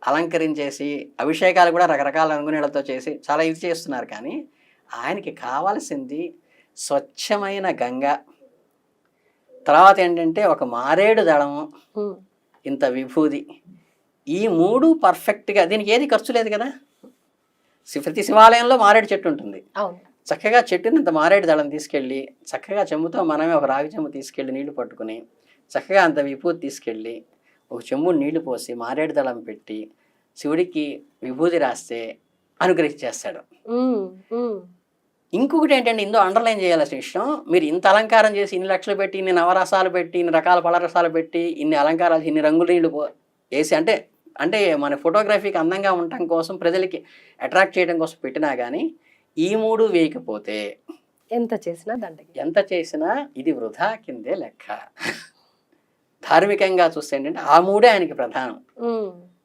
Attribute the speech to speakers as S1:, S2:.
S1: అలంకరించేసి అభిషేకాలు కూడా రకరకాల రంగునీళ్ళతో చేసి చాలా ఇది చేస్తున్నారు. కానీ ఆయనకి కావాల్సింది స్వచ్ఛమైన గంగ, తర్వాత ఏంటంటే ఒక మారేడు దళము, ఇంత విభూది, ఈ 3 పర్ఫెక్ట్గా. దీనికి ఏది ఖర్చు లేదు కదా. ప్రతి శివాలయంలో మారేడు చెట్టు ఉంటుంది. చక్కగా చెట్టుని ఇంత మారేడు దళం తీసుకెళ్ళి చక్కగా చెంబుతో మనమే ఒక రాగి చెంబు తీసుకెళ్ళి నీళ్లు పట్టుకుని చక్కగా అంత విభూతి తీసుకెళ్ళి ఒక చెంబు నీళ్లు పోసి మారేడు దళం పెట్టి శివుడికి విభూతి రాస్తే అనుగ్రహించేస్తాడు. ఇంకొకటి ఏంటంటే ఇందులో అండర్లైన్ చేయాల్సిన విషయం, మీరు ఇంత అలంకారం చేసి ఇన్ని లక్షలు పెట్టి ఇన్ని నవరసాలు పెట్టి ఇన్ని రకాల పలరసాలు పెట్టి ఇన్ని అలంకారాలు ఇన్ని రంగుల నీళ్లు వేసి అంటే మన ఫోటోగ్రఫీకి అందంగా ఉండటం కోసం ప్రజలకి అట్రాక్ట్ చేయడం కోసం పెట్టినా కానీ ఈ 3 వేయకపోతే ఎంత చేసినా ఇది వృధా కిందే లెక్క. ధార్మికంగా చూస్తే ఏంటంటే ఆ 3 ఆయనకి ప్రధానం.